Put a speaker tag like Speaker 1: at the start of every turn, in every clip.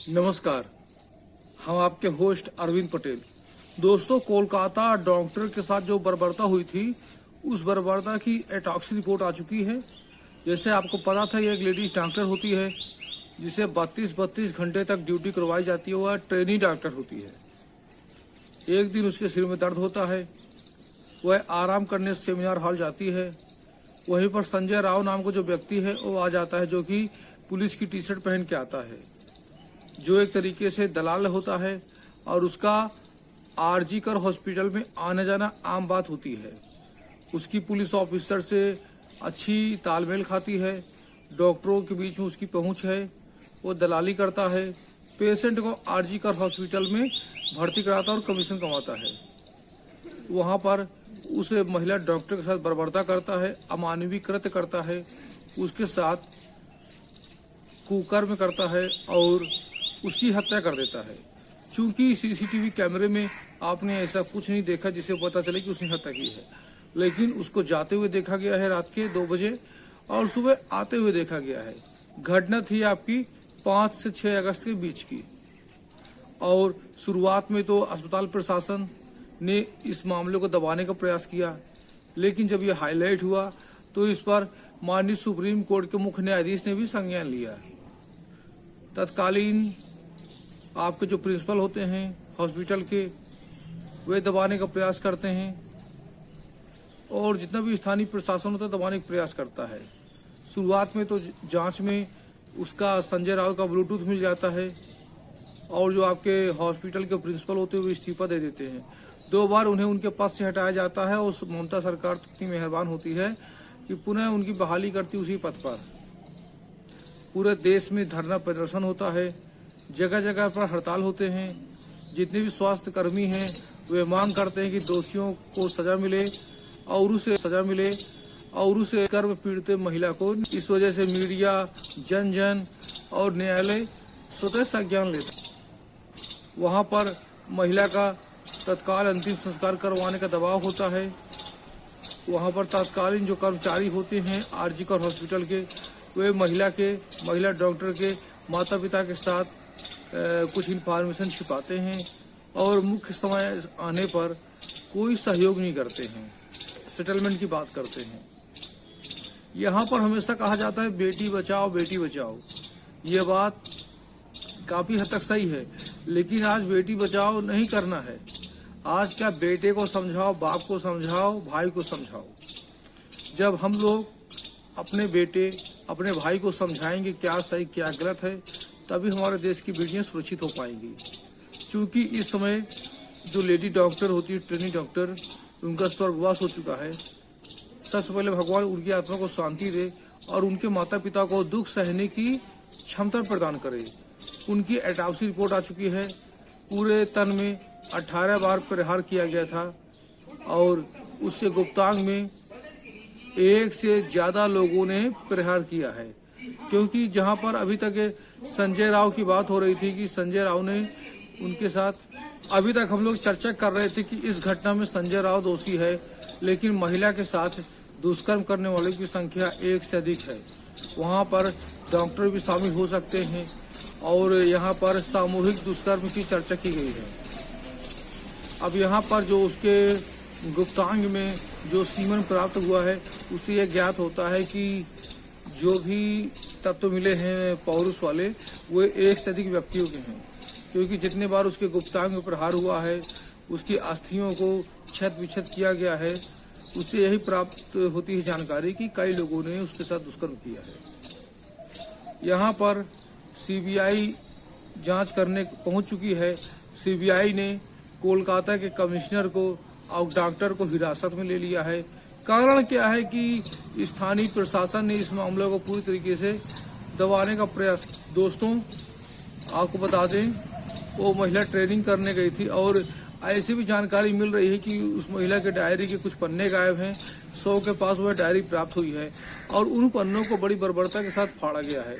Speaker 1: नमस्कार, हम आपके होस्ट अरविंद पटेल। दोस्तों, कोलकाता डॉक्टर के साथ जो बर्बरता हुई थी, उस बर्बरता की एटॉक्सी रिपोर्ट आ चुकी है। जैसे आपको पता था, ये एक लेडीज डॉक्टर होती है जिसे 32 घंटे तक ड्यूटी करवाई जाती है। वह ट्रेनी डॉक्टर होती है। एक दिन उसके सिर में दर्द होता है, वह आराम करने सेमिनार हॉल जाती है। वहीं पर संजय राव नाम का जो व्यक्ति है वो आ जाता है, जो कि पुलिस की टी शर्ट पहन के आता है, जो एक तरीके से दलाल होता है। और उसका आरजीकर हॉस्पिटल में आने जाना आम बात होती है। उसकी पुलिस ऑफिसर से अच्छी तालमेल खाती है, डॉक्टरों के बीच में उसकी पहुंच है, वो दलाली करता है, पेशेंट को आरजीकर हॉस्पिटल में भर्ती कराता है और कमीशन कमाता है। वहां पर उस महिला डॉक्टर के साथ बर्बरता करता है, अमानवीय कृत्य करता है, उसके साथ कुकर्म करता है और उसकी हत्या कर देता है। चूंकि सीसीटीवी कैमरे में आपने ऐसा कुछ नहीं देखा जिसे पता चले कि उसने हत्या की है, लेकिन उसको जाते हुए देखा गया है रात के 2 बजे और सुबह आते हुए देखा गया है। घटना थी आपकी 5 से 6 अगस्त के बीच की। और शुरुआत में तो अस्पताल प्रशासन ने इस मामले को दबाने का प्रयास किया, लेकिन जब यह हाईलाइट हुआ तो इस पर माननीय सुप्रीम कोर्ट के मुख्य न्यायाधीश ने भी संज्ञान लिया। तत्कालीन आपके जो प्रिंसिपल होते हैं हॉस्पिटल के, वे दबाने का प्रयास करते हैं और जितना भी स्थानीय प्रशासन होता है दबाने का प्रयास करता है। शुरुआत में तो जांच में उसका संजय राव का ब्लूटूथ मिल जाता है और जो आपके हॉस्पिटल के प्रिंसिपल होते हैं वो इस्तीफा दे देते हैं। 2 बार उन्हें उनके पद से हटाया जाता है और ममता सरकार इतनी मेहरबान होती है कि पुनः उनकी बहाली करती उसी पद पर। पूरे देश में धरना प्रदर्शन होता है, जगह जगह पर हड़ताल होते हैं। जितने भी स्वास्थ्य कर्मी हैं वे मांग करते हैं कि दोषियों को सजा मिले और उसे सजा मिले और उसे कर्म पीड़ित महिला को। इस वजह से मीडिया, जन जन और न्यायालय स्वतः संज्ञान लेते। वहां पर महिला का तत्काल अंतिम संस्कार करवाने का दबाव होता है। वहां पर तत्कालीन जो कर्मचारी होते हैं आरजीकर हॉस्पिटल के, वे महिला डॉक्टर के माता पिता के साथ कुछ इन्फॉर्मेशन छिपाते हैं और मुख्य समय आने पर कोई सहयोग नहीं करते हैं, सेटलमेंट की बात करते हैं। यहाँ पर हमेशा कहा जाता है बेटी बचाओ बेटी बचाओ। ये बात काफी हद तक सही है, लेकिन आज बेटी बचाओ नहीं करना है। आज क्या, बेटे को समझाओ, बाप को समझाओ, भाई को समझाओ। जब हम लोग अपने बेटे अपने भाई को समझाएंगे क्या सही क्या गलत है, तभी हमारे देश की बेटियां सुरक्षित हो पाएंगी। क्योंकि इस समय जो लेडी डॉक्टर होती है, ट्रेनी डॉक्टर, उनका स्वर्गवास हो चुका है। सबसे पहले भगवान उनकी आत्मा को शांति दे और उनके माता पिता को दुख सहने की क्षमता प्रदान करे। उनकी एटॉप्सी रिपोर्ट आ चुकी है। पूरे तन में 18 बार प्रहार किया गया था और उससे गुप्तांग में 1 से ज्यादा लोगों ने प्रहार किया है। क्योंकि जहां पर अभी तक संजय राव की बात हो रही थी कि संजय राव ने उनके साथ, अभी तक हम लोग चर्चा कर रहे थे कि इस घटना में संजय राव दोषी है, लेकिन महिला के साथ दुष्कर्म करने वालों की संख्या 1 से अधिक है। वहां पर डॉक्टर भी शामिल हो सकते हैं और यहाँ पर सामूहिक दुष्कर्म की चर्चा की गई है। अब यहाँ पर जो उसके गुप्तांग में जो सीमन प्राप्त हुआ है, उससे यह ज्ञात होता है कि जो भी तत्व मिले हैं पौरुष वाले, वो 1 से अधिक व्यक्तियों के हैं। क्योंकि जितने बार उसके गुप्तांग में प्रहार हुआ है, उसकी अस्थियों को छत विछत किया गया है, उससे यही प्राप्त होती है जानकारी कि कई लोगों ने उसके साथ दुष्कर्म किया है। यहाँ पर सीबीआई जांच करने पहुंच चुकी है। सीबीआई ने कोलकाता के कमिश्नर को और डॉक्टर को हिरासत में ले लिया है। कारण क्या है कि स्थानीय प्रशासन ने इस मामले को पूरी तरीके से दबाने का प्रयास। दोस्तों, आपको बता दें, वो महिला ट्रेनिंग करने गई थी और ऐसी भी जानकारी मिल रही है कि उस महिला के डायरी के कुछ पन्ने गायब हैं। 100 के पास वह डायरी प्राप्त हुई है और उन पन्नों को बड़ी बर्बरता के साथ फाड़ा गया है।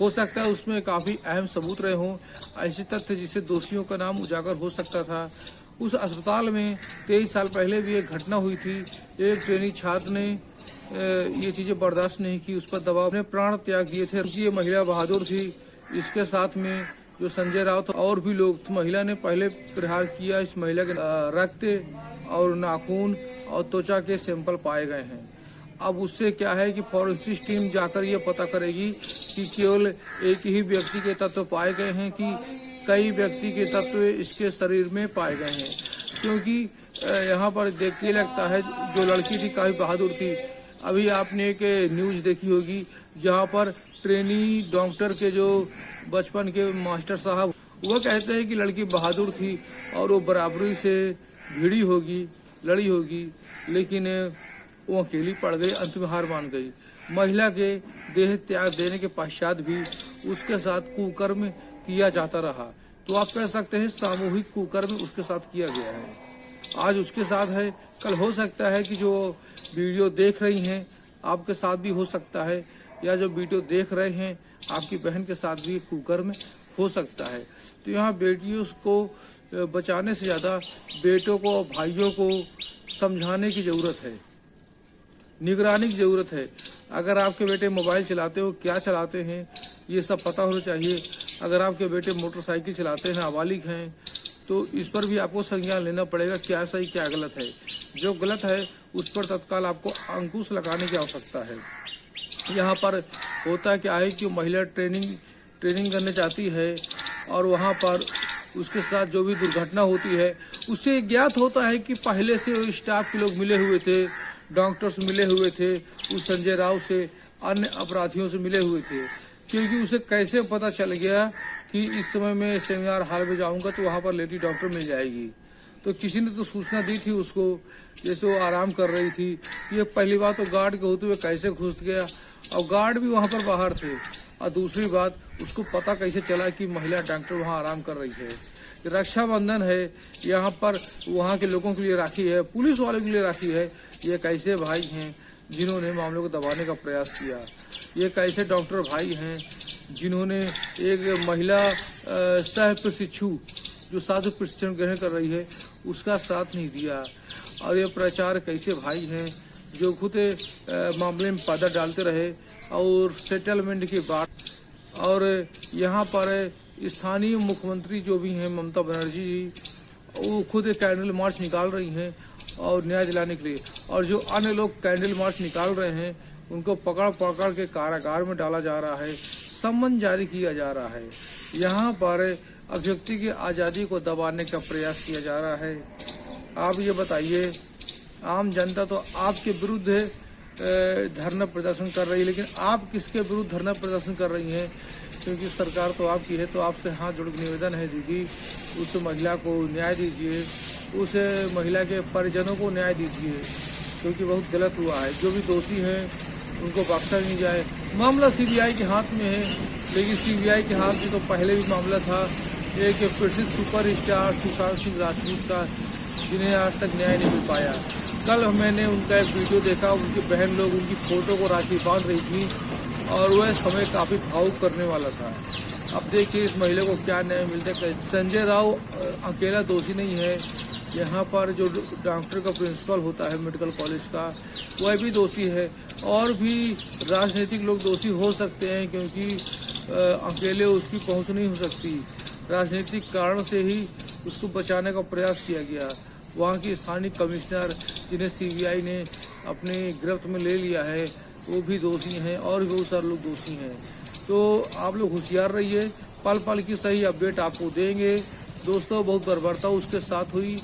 Speaker 1: हो सकता है उसमें काफी अहम सबूत रहे हों, ऐसे तथ्य जिससे दोषियों का नाम उजागर हो सकता था। उस अस्पताल में 23 साल पहले भी एक घटना हुई थी। एक ट्रेनी छात्र ने ये चीजें बर्दाश्त नहीं की, उस पर दबाव ने प्राण त्याग दिए थे। ये महिला बहादुर थी। इसके साथ में जो संजय राउत और भी लोग, महिला ने पहले प्रहार किया। इस महिला के रक्त और नाखून और त्वचा के सैंपल पाए गए हैं। अब उससे क्या है कि फॉरेंसिक टीम जाकर ये पता करेगी कि केवल एक ही व्यक्ति के तत्व पाए गए हैं कि कई व्यक्ति के तत्व इसके शरीर में पाए गए हैं। क्योंकि यहाँ पर देख के लगता है जो लड़की थी काफी बहादुर थी। अभी आपने एक न्यूज देखी होगी जहाँ पर ट्रेनी डॉक्टर के जो बचपन के मास्टर साहब वो कहते हैं कि लड़की बहादुर थी और वो बराबरी से भिड़ी होगी, लड़ी होगी, लेकिन वो अकेली पड़ गई, अंत में हार मान गई। महिला के देह त्याग देने के पश्चात भी उसके साथ कुकर्म किया जाता रहा। तो आप कह सकते हैं सामूहिक कुकर्म उसके साथ किया गया है। आज उसके साथ है, कल हो सकता है कि जो वीडियो देख रही हैं आपके साथ भी हो सकता है, या जो वीडियो देख रहे हैं आपकी बहन के साथ भी कुकर्म हो सकता है। तो यहाँ बेटियों को बचाने से ज़्यादा बेटों को और भाइयों को समझाने की ज़रूरत है, निगरानी की ज़रूरत है। अगर आपके बेटे मोबाइल चलाते हो, क्या चलाते हैं, ये सब पता होना चाहिए। अगर आपके बेटे मोटरसाइकिल चलाते हैं, नाबालिग हैं, तो इस पर भी आपको संज्ञान लेना पड़ेगा, क्या सही क्या गलत है। जो गलत है उस पर तत्काल आपको अंकुश लगाने की आवश्यकता है। यहाँ पर होता क्या है कि महिला ट्रेनिंग करने जाती है और वहाँ पर उसके साथ जो भी दुर्घटना होती है उससे ज्ञात होता है कि पहले से स्टाफ के लोग मिले हुए थे, डॉक्टर्स मिले हुए थे, उस संजय राउत से, अन्य अपराधियों से मिले हुए थे। क्योंकि उसे कैसे पता चल गया कि इस समय मैं सेमिनार हॉल में जाऊंगा तो वहाँ पर लेडी डॉक्टर मिल जाएगी। तो किसी ने तो सूचना दी थी उसको, जैसे वो आराम कर रही थी। ये पहली बात तो गार्ड के होते हुए कैसे घुस गया, और गार्ड भी वहाँ पर बाहर थे। और दूसरी बात, उसको पता कैसे चला कि महिला डॉक्टर वहाँ आराम कर रही है। रक्षाबंधन है, यहाँ पर वहाँ के लोगों के लिए राखी है, पुलिस वालों के लिए राखी है। ये कैसे भाई हैं जिन्होंने मामलों को दबाने का प्रयास किया। ये कैसे डॉक्टर भाई हैं जिन्होंने एक महिला सह प्रशिक्षु जो साधु प्रशिक्षण ग्रहण कर रही है उसका साथ नहीं दिया। और ये प्रचार कैसे भाई हैं जो खुद मामले में पर्दा डालते रहे और सेटलमेंट की बात। और यहाँ पर स्थानीय मुख्यमंत्री जो भी हैं ममता बनर्जी जी, वो खुद कैंडल मार्च निकाल रही हैं और न्याय दिलाने के लिए। और जो अन्य लोग कैंडल मार्च निकाल रहे हैं उनको पकड़ के कारागार में डाला जा रहा है, सम्मन जारी किया जा रहा है। यहाँ पर अभिव्यक्ति की आज़ादी को दबाने का प्रयास किया जा रहा है। आप ये बताइए, आम जनता तो आपके विरुद्ध धरना प्रदर्शन कर रही है, लेकिन आप किसके विरुद्ध धरना प्रदर्शन कर रही हैं? क्योंकि सरकार तो आपकी है। तो आपसे हाथ जोड़ के निवेदन है दीदी, उस महिला को न्याय दीजिए, उस महिला के परिजनों को न्याय दीजिए, क्योंकि बहुत गलत हुआ है। जो भी दोषी हैं उनको बख्शा नहीं जाए। मामला सीबीआई के हाथ में है, लेकिन सीबीआई के हाथ में तो पहले भी मामला था एक प्रसिद्ध सुपरस्टार सुशांत सिंह राजपूत का, जिन्हें आज तक न्याय नहीं मिल पाया। कल मैंने उनका एक वीडियो देखा, उनकी बहन लोग उनकी फोटो को राखी बांध रही थी और वह समय काफ़ी भावुक करने वाला था। अब देखिए इस महिला को क्या न्याय मिलता है। संजय राउत अकेला दोषी नहीं है, यहाँ पर जो डॉक्टर का प्रिंसिपल होता है मेडिकल कॉलेज का, वह भी दोषी है। और भी राजनीतिक लोग दोषी हो सकते हैं, क्योंकि अकेले उसकी पहुँच नहीं हो सकती। राजनीतिक कारण से ही उसको बचाने का प्रयास किया गया। वहाँ की स्थानीय कमिश्नर जिन्हें सीबीआई ने अपने गिरफ्त में ले लिया है वो भी दोषी हैं, और भी बहुत सारे लोग दोषी हैं। तो आप लोग होशियार रहिए, पल पल की सही अपडेट आपको देंगे। दोस्तों, बहुत बर्बरता उसके साथ हुई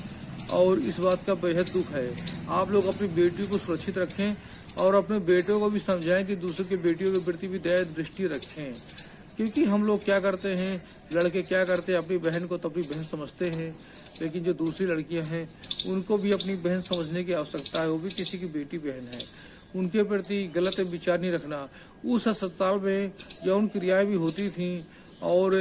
Speaker 1: और इस बात का बेहद दुख है। आप लोग अपनी बेटी को सुरक्षित रखें और अपने बेटों को भी समझाएं कि दूसरों की बेटियों के प्रति भी दया दृष्टि रखें। क्योंकि हम लोग क्या करते हैं, लड़के क्या करते हैं, अपनी बहन को तो अपनी बहन समझते हैं, लेकिन जो दूसरी लड़कियां हैं उनको भी अपनी बहन समझने की आवश्यकता है। वो भी किसी की बेटी बहन है, उनके प्रति गलत विचार नहीं रखना। उस अस्पताल में यौन क्रियाएं भी होती थी और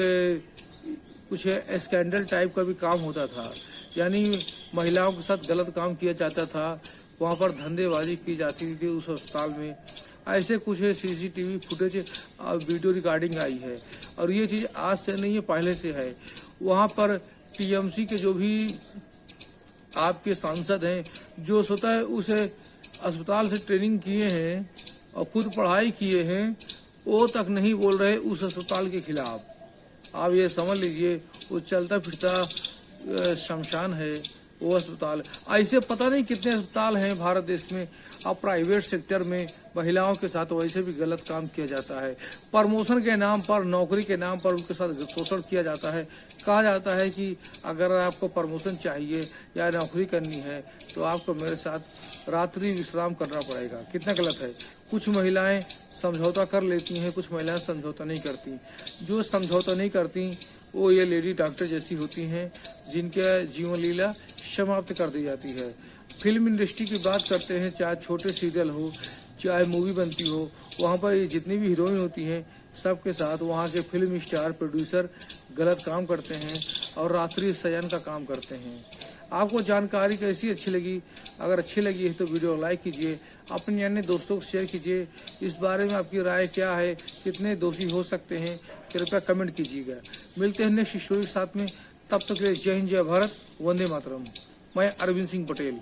Speaker 1: कुछ स्कैंडल टाइप का भी काम होता था, यानी महिलाओं के साथ गलत काम किया जाता था। वहाँ पर धंधेबाजी की जाती थी उस अस्पताल में। ऐसे कुछ सीसीटीवी फुटेज वीडियो रिकॉर्डिंग आई है, और ये चीज़ आज से नहीं है, पहले से है। वहाँ पर टीएमसी के जो भी आपके सांसद हैं, जो स्वतः उस अस्पताल से ट्रेनिंग किए हैं और खुद पढ़ाई किए हैं, वो तक नहीं बोल रहे उस अस्पताल के खिलाफ। आप ये समझ लीजिए वो चलता फिरता शमशान है वो अस्पताल। ऐसे पता नहीं कितने अस्पताल हैं भारत देश में। अब प्राइवेट सेक्टर में महिलाओं के साथ वैसे भी गलत काम किया जाता है। प्रमोशन के नाम पर, नौकरी के नाम पर उनके साथ शोषण किया जाता है। कहा जाता है कि अगर आपको प्रमोशन चाहिए या नौकरी करनी है तो आपको मेरे साथ रात्रि विश्राम करना पड़ेगा। कितना गलत है। कुछ महिलाएं समझौता कर लेती हैं, कुछ महिलाएं समझौता नहीं करती। जो समझौता नहीं करती वो ये लेडी डॉक्टर जैसी होती हैं जिनके जीवन लीला समाप्त कर दी जाती है। फिल्म इंडस्ट्री की बात करते हैं, चाहे छोटे सीरियल हो चाहे मूवी बनती हो, वहाँ पर ये जितनी भी हीरोइन होती हैं सबके साथ वहाँ के फिल्म स्टार प्रोड्यूसर गलत काम करते हैं और रात्रि शयन का काम करते हैं। आपको जानकारी कैसी अच्छी लगी? अगर अच्छी लगी है तो वीडियो लाइक कीजिए, अपने अन्य दोस्तों को शेयर कीजिए। इस बारे में आपकी राय क्या है, कितने दोषी हो सकते हैं, कृपया कमेंट कीजिएगा। मिलते हैं नेक्स्ट स्टोरी के साथ में, तब तक के लिए जय हिंद, जय भारत, वंदे मातरम। मैं अरविंद सिंह पटेल।